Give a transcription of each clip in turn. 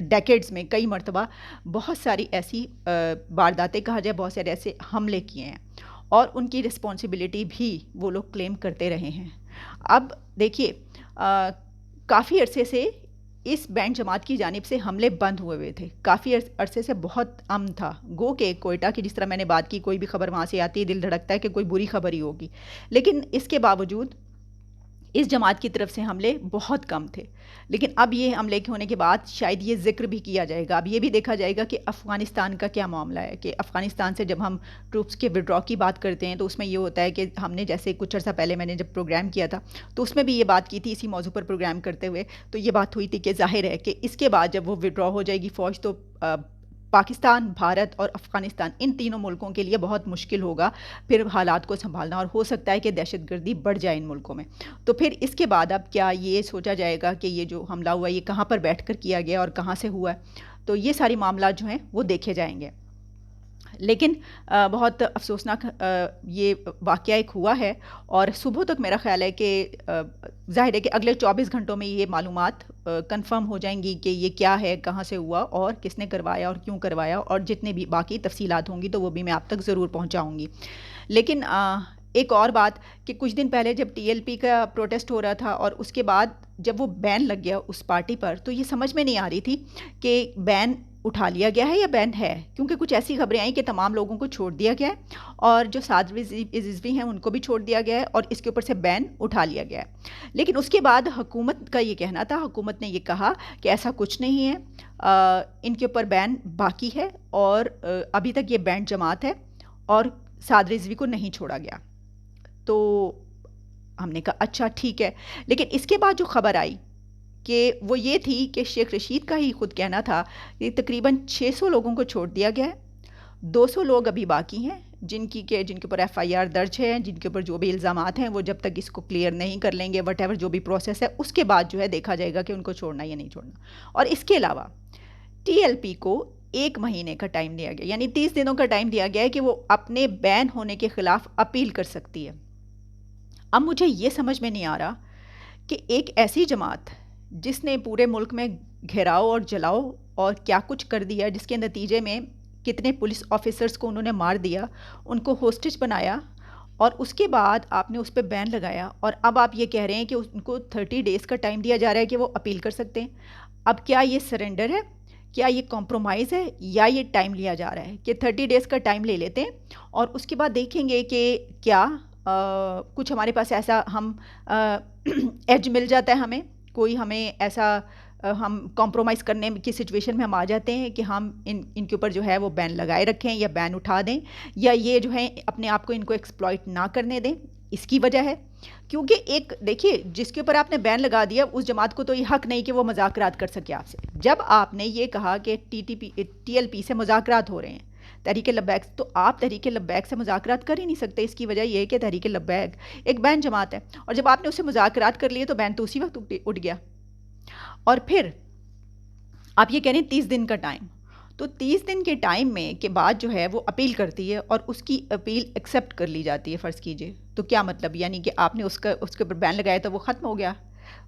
Decades میں کئی مرتبہ بہت ساری ایسی وارداتیں کہا جائے، بہت سارے ایسے حملے کیے ہیں، اور ان کی رسپانسبلٹی بھی وہ لوگ کلیم کرتے رہے ہیں۔ اب دیکھیے کافی عرصے سے اس بینڈ جماعت کی جانب سے حملے بند ہوئے تھے، کافی عرصے سے بہت امن تھا، گو کہ کوئٹہ کی جس طرح میں نے بات کی، کوئی بھی خبر وہاں سے آتی ہے دل دھڑکتا ہے کہ کوئی بری خبر ہی ہوگی، لیکن اس کے باوجود اس جماعت کی طرف سے حملے بہت کم تھے۔ لیکن اب یہ حملے کے ہونے کے بعد شاید یہ ذکر بھی کیا جائے گا، اب یہ بھی دیکھا جائے گا کہ افغانستان کا کیا معاملہ ہے، کہ افغانستان سے جب ہم ٹروپس کے وڈرا کی بات کرتے ہیں تو اس میں یہ ہوتا ہے کہ ہم نے جیسے کچھ عرصہ پہلے میں نے جب پروگرام کیا تھا تو اس میں بھی یہ بات کی تھی، اسی موضوع پر پروگرام کرتے ہوئے تو یہ بات ہوئی تھی کہ ظاہر ہے کہ اس کے بعد جب وہ وڈرا ہو جائے گی فوج تو پاکستان، بھارت اور افغانستان ان تینوں ملکوں کے لیے بہت مشکل ہوگا پھر حالات کو سنبھالنا، اور ہو سکتا ہے کہ دہشت گردی بڑھ جائے ان ملکوں میں۔ تو پھر اس کے بعد اب کیا یہ سوچا جائے گا کہ یہ جو حملہ ہوا یہ کہاں پر بیٹھ کر کیا گیا اور کہاں سے ہوا ہے، تو یہ ساری معاملات جو ہیں وہ دیکھے جائیں گے۔ لیکن بہت افسوسناک یہ واقعہ ایک ہوا ہے، اور صبح تک میرا خیال ہے کہ ظاہر ہے کہ اگلے 24 گھنٹوں میں یہ معلومات کنفرم ہو جائیں گی کہ یہ کیا ہے، کہاں سے ہوا اور کس نے کروایا اور کیوں کروایا، اور جتنے بھی باقی تفصیلات ہوں گی تو وہ بھی میں آپ تک ضرور پہنچاؤں گی۔ لیکن ایک اور بات کہ کچھ دن پہلے جب ٹی ایل پی کا پروٹیسٹ ہو رہا تھا اور اس کے بعد جب وہ بین لگ گیا اس پارٹی پر، تو یہ سمجھ میں نہیں آ رہی تھی کہ بین اٹھا لیا گیا ہے یا بین ہے، کیونکہ کچھ ایسی خبریں آئیں کہ تمام لوگوں کو چھوڑ دیا گیا ہے اور جو سعد رضوی ہیں ان کو بھی چھوڑ دیا گیا ہے اور اس کے اوپر سے بین اٹھا لیا گیا ہے۔ لیکن اس کے بعد حکومت کا یہ کہنا تھا، حکومت نے یہ کہا کہ ایسا کچھ نہیں ہے، ان کے اوپر بین باقی ہے اور ابھی تک یہ بینڈ جماعت ہے اور سعد رضوی کو نہیں چھوڑا گیا۔ تو ہم نے کہا اچھا ٹھیک ہے، لیکن اس کے بعد جو خبر آئی کہ وہ یہ تھی کہ شیخ رشید کا ہی خود کہنا تھا کہ تقریباً 600 لوگوں کو چھوڑ دیا گیا ہے، 200 لوگ ابھی باقی ہیں جن کے اوپر ایف آئی آر درج ہے، جن کے اوپر جو بھی الزامات ہیں وہ جب تک اس کو کلیئر نہیں کر لیں گے وٹ ایور جو بھی پروسیس ہے اس کے بعد جو ہے دیکھا جائے گا کہ ان کو چھوڑنا یا نہیں چھوڑنا۔ اور اس کے علاوہ ٹی ایل پی کو 1 مہینے کا ٹائم دیا گیا، یعنی 30 دنوں کا ٹائم دیا گیا ہے کہ وہ اپنے بین ہونے کے خلاف اپیل کر سکتی ہے۔ اب مجھے یہ سمجھ میں نہیں آ رہا کہ ایک ایسی جماعت جس نے پورے ملک میں گھیراؤ اور جلاؤ اور کیا کچھ کر دیا، جس کے نتیجے میں کتنے پولیس آفیسرز کو انہوں نے مار دیا، ان کو ہوسٹیج بنایا، اور اس کے بعد آپ نے اس پہ بین لگایا، اور اب آپ یہ کہہ رہے ہیں کہ ان کو 30 ڈیز کا ٹائم دیا جا رہا ہے کہ وہ اپیل کر سکتے ہیں۔ اب کیا یہ سرنڈر ہے، کیا یہ کمپرومائز ہے، یا یہ ٹائم لیا جا رہا ہے کہ 30 ڈیز کا ٹائم لے لیتے ہیں اور اس کے بعد دیکھیں گے کہ کیا کچھ ہمارے پاس ایسا ہم ایج مل جاتا ہے، ہمیں ایسا ہم کمپرومائز کرنے کی سچویشن میں ہم آ جاتے ہیں کہ ہم ان کے اوپر جو ہے وہ بین لگائے رکھیں یا بین اٹھا دیں، یا یہ جو ہے اپنے آپ کو ان کو ایکسپلائٹ نہ کرنے دیں۔ اس کی وجہ ہے کیونکہ ایک دیکھیے جس کے اوپر آپ نے بین لگا دیا اس جماعت کو تو یہ حق نہیں کہ وہ مذاکرات کر سکے آپ سے۔ جب آپ نے یہ کہا کہ ٹی ایل پی سے مذاکرات ہو رہے ہیں، تحریک لبیک، تو آپ تحریک لبیک سے مذاکرات کر ہی نہیں سکتے۔ اس کی وجہ یہ ہے کہ تحریک لبیک ایک بین جماعت ہے، اور جب آپ نے اس سے مذاکرات کر لیے تو بین تو اسی وقت اٹھ گیا۔ اور پھر آپ یہ کہہ رہے ہیں 30 دن کا ٹائم، تو 30 دن کے ٹائم میں کے بعد جو ہے وہ اپیل کرتی ہے اور اس کی اپیل ایکسیپٹ کر لی جاتی ہے، فرض کیجئے، تو کیا مطلب، یعنی کہ آپ نے اس کے اوپر بین لگایا تو وہ ختم ہو گیا۔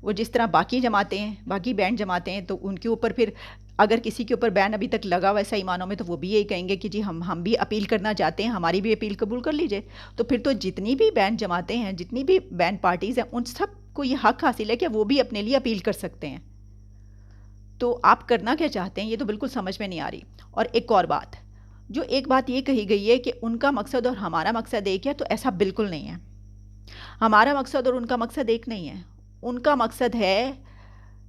وہ جس طرح باقی جماعتیں ہیں، باقی بینڈ جماعتیں ہیں، تو ان کے اوپر پھر اگر کسی کے اوپر بین ابھی تک لگا ہوا ہے صحیح معنوں میں تو وہ بھی یہی کہیں گے کہ جی ہم بھی اپیل کرنا چاہتے ہیں، ہماری بھی اپیل قبول کر لیجئے۔ تو پھر تو جتنی بھی بینڈ جماعتیں ہیں، جتنی بھی بینڈ پارٹیز ہیں، ان سب کو یہ حق حاصل ہے کہ وہ بھی اپنے لیے اپیل کر سکتے ہیں۔ تو آپ کرنا کیا چاہتے ہیں یہ تو بالکل سمجھ میں نہیں آ رہی۔ اور ایک اور بات، جو ایک بات یہ کہی گئی ہے کہ ان کا مقصد اور ہمارا مقصد ایک ہے، تو ایسا بالکل نہیں ہے۔ ہمارا مقصد اور ان کا مقصد ایک نہیں ہے۔ ان کا مقصد ہے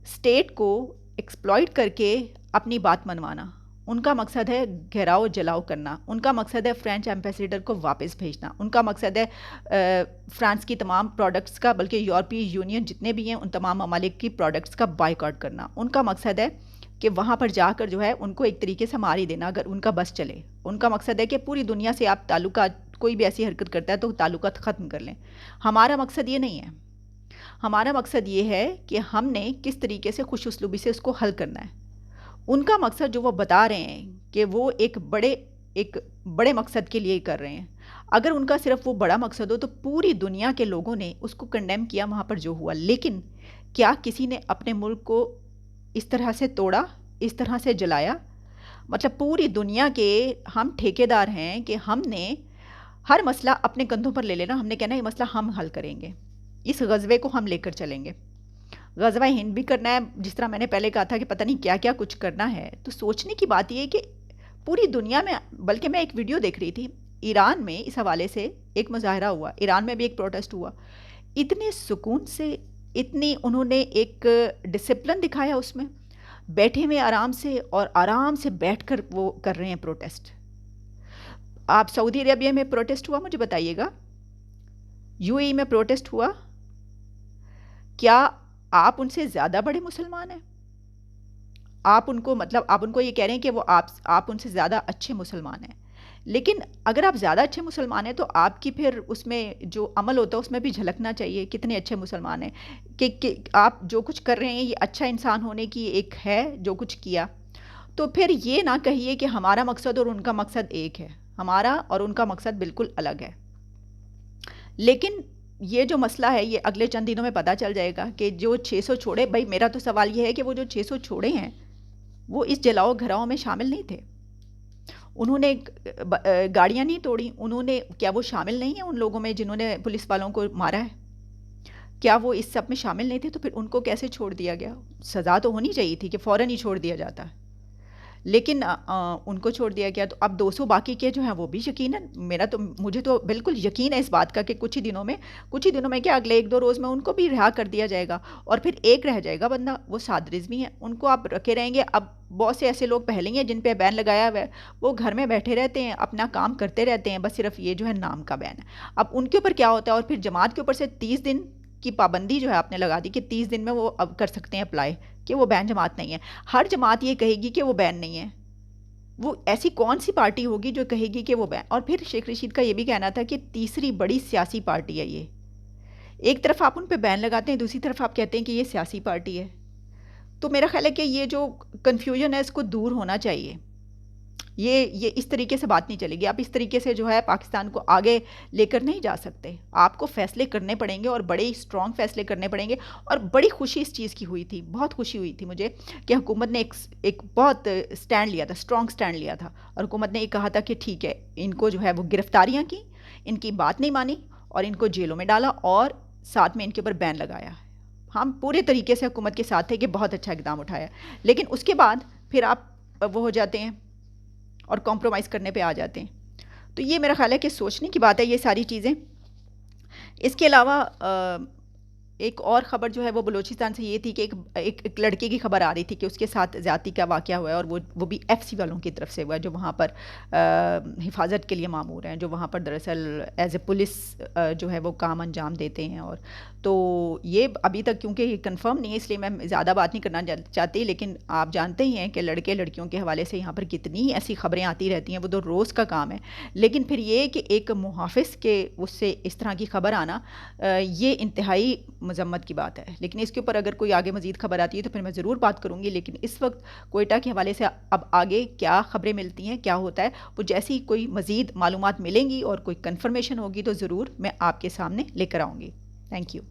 اسٹیٹ کو ایکسپلائٹ کر کے اپنی بات منوانا، ان کا مقصد ہے گھیراؤ جلاؤ کرنا، ان کا مقصد ہے فرینچ ایمبیسیڈر کو واپس بھیجنا، ان کا مقصد ہے فرانس کی تمام پروڈکٹس کا، بلکہ یورپی یونین جتنے بھی ہیں ان تمام ممالک کی پروڈکٹس کا بائیکاٹ کرنا، ان کا مقصد ہے کہ وہاں پر جا کر جو ہے ان کو ایک طریقے سے مار ہی دینا اگر ان کا بس چلے۔ ان کا مقصد ہے کہ پوری دنیا سے آپ تعلقات، کوئی بھی ایسی حرکت کرتا ہے تو تعلقات ختم کر لیں۔ ہمارا مقصد یہ نہیں ہے۔ ہمارا مقصد یہ ہے کہ ہم نے کس طریقے سے خوش اسلوبی سے اس کو حل کرنا ہے۔ ان کا مقصد جو وہ بتا رہے ہیں کہ وہ ایک بڑے مقصد کے لیے کر رہے ہیں، اگر ان کا صرف وہ بڑا مقصد ہو تو پوری دنیا کے لوگوں نے اس کو کنڈیم کیا وہاں پر جو ہوا، لیکن کیا کسی نے اپنے ملک کو اس طرح سے توڑا؟ اس طرح سے جلایا، مطلب پوری دنیا کے ہم ٹھیکیدار ہیں کہ ہم نے ہر مسئلہ اپنے کندھوں پر لے لینا، ہم نے کہنا یہ مسئلہ ہم حل کریں گے، اس غزوے کو ہم لے کر چلیں گے۔ غزوہ ہند بھی کرنا ہے، جس طرح میں نے پہلے کہا تھا کہ پتہ نہیں کیا کیا کچھ کرنا ہے۔ تو سوچنے کی بات یہ ہے کہ پوری دنیا میں، بلکہ میں ایک ویڈیو دیکھ رہی تھی، ایران میں اس حوالے سے ایک مظاہرہ ہوا، ایران میں بھی ایک پروٹیسٹ ہوا، اتنے سکون سے، اتنی انہوں نے ایک ڈسپلن دکھایا اس میں، بیٹھے ہوئے آرام سے، اور آرام سے بیٹھ کر وہ کر رہے ہیں پروٹیسٹ۔ آپ سعودی عربیہ میں پروٹیسٹ ہوا، مجھے بتائیے گا، یو اے ای میں پروٹیسٹ ہوا، کیا آپ ان سے زیادہ بڑے مسلمان ہیں؟ آپ ان کو، مطلب آپ ان کو یہ کہہ رہے ہیں کہ وہ آپ ان سے زیادہ اچھے مسلمان ہیں، لیکن اگر آپ زیادہ اچھے مسلمان ہیں تو آپ کی پھر اس میں جو عمل ہوتا ہے اس میں بھی جھلکنا چاہیے کتنے اچھے مسلمان ہیں، کہ آپ جو کچھ کر رہے ہیں یہ اچھا انسان ہونے کی ایک ہے جو کچھ کیا۔ تو پھر یہ نہ کہیے کہ ہمارا مقصد اور ان کا مقصد ایک ہے، ہمارا اور ان کا مقصد بالکل الگ ہے۔ لیکن یہ جو مسئلہ ہے یہ اگلے چند دنوں میں پتہ چل جائے گا کہ جو 600 چھوڑے، بھائی میرا تو سوال یہ ہے کہ وہ جو 600 چھوڑے ہیں وہ اس جلاؤ گھراؤ میں شامل نہیں تھے، انہوں نے گاڑیاں نہیں توڑی، انہوں نے، کیا وہ شامل نہیں ہیں ان لوگوں میں جنہوں نے پولیس والوں کو مارا ہے؟ کیا وہ اس سب میں شامل نہیں تھے؟ تو پھر ان کو کیسے چھوڑ دیا گیا؟ سزا تو ہونی چاہیے تھی کہ فوراً ہی چھوڑ دیا جاتا، لیکن ان کو چھوڑ دیا گیا۔ تو اب 200 باقی کے جو ہیں وہ بھی یقیناً، مجھے تو بالکل یقین ہے اس بات کا کہ کچھ ہی دنوں میں کیا اگلے 1-2 روز میں ان کو بھی رہا کر دیا جائے گا، اور پھر ایک رہ جائے گا بندہ، وہ سعد رضوی ہیں، ان کو آپ رکھے رہیں گے۔ اب بہت سے ایسے لوگ پہلے ہیں جن پہ بین لگایا ہوا ہے، وہ گھر میں بیٹھے رہتے ہیں، اپنا کام کرتے رہتے ہیں، بس صرف یہ جو ہے نام کا بین ہے۔ اب ان کے اوپر کیا ہوتا ہے، اور پھر جماعت کے اوپر سے 30 دن کی پابندی جو ہے آپ نے لگا دی کہ 30 دن میں وہ اب کر سکتے ہیں اپلائی کہ وہ بین جماعت نہیں ہے۔ ہر جماعت یہ کہے گی کہ وہ بین نہیں ہے، وہ ایسی کون سی پارٹی ہوگی جو کہے گی کہ وہ بین؟ اور پھر شیخ رشید کا یہ بھی کہنا تھا کہ تیسری بڑی سیاسی پارٹی ہے یہ، ایک طرف آپ ان پہ بین لگاتے ہیں، دوسری طرف آپ کہتے ہیں کہ یہ سیاسی پارٹی ہے۔ تو میرا خیال ہے کہ یہ جو کنفیوژن ہے اس کو دور ہونا چاہیے، یہ اس طریقے سے بات نہیں چلے گی۔ آپ اس طریقے سے جو ہے پاکستان کو آگے لے کر نہیں جا سکتے، آپ کو فیصلے کرنے پڑیں گے، اور بڑے اسٹرانگ فیصلے کرنے پڑیں گے۔ اور بڑی خوشی اس چیز کی ہوئی تھی، بہت خوشی ہوئی تھی مجھے کہ حکومت نے ایک بہت سٹینڈ لیا تھا، اسٹرانگ سٹینڈ لیا تھا، اور حکومت نے یہ کہا تھا کہ ٹھیک ہے، ان کو جو ہے وہ گرفتاریاں کی، ان کی بات نہیں مانی، اور ان کو جیلوں میں ڈالا، اور ساتھ میں ان کے اوپر بین لگایا۔ ہم پورے طریقے سے حکومت کے ساتھ تھے کہ بہت اچھا اقدام اٹھایا، لیکن اس کے بعد پھر آپ وہ ہو جاتے ہیں اور کمپرومائز کرنے پہ آ جاتے ہیں۔ تو یہ میرا خیال ہے کہ سوچنے کی بات ہے یہ ساری چیزیں۔ اس کے علاوہ ایک اور خبر جو ہے وہ بلوچستان سے یہ تھی کہ ایک لڑکے کی خبر آ رہی تھی کہ اس کے ساتھ زیادتی کا واقعہ ہوا ہے، اور وہ بھی ایف سی والوں کی طرف سے ہوا ہے جو وہاں پر حفاظت کے لیے مامور ہیں، جو وہاں پر دراصل ایز اے پولیس جو ہے وہ کام انجام دیتے ہیں۔ اور تو یہ ابھی تک کیونکہ یہ کنفرم نہیں ہے اس لیے میں زیادہ بات نہیں کرنا چاہتی، لیکن آپ جانتے ہی ہیں کہ لڑکے لڑکیوں کے حوالے سے یہاں پر کتنی ایسی خبریں آتی رہتی ہیں، وہ تو روز کا کام ہے۔ لیکن پھر یہ کہ ایک محافظ کے اس سے اس طرح کی خبر آنا، یہ انتہائی مذمت کی بات ہے۔ لیکن اس کے اوپر اگر کوئی آگے مزید خبر آتی ہے تو پھر میں ضرور بات کروں گی، لیکن اس وقت کوئٹہ کے حوالے سے اب آگے کیا خبریں ملتی ہیں، کیا ہوتا ہے، وہ جیسی کوئی مزید معلومات ملیں گی اور کوئی کنفرمیشن ہوگی تو ضرور میں آپ کے سامنے لے کر آؤں گی۔ Thank you.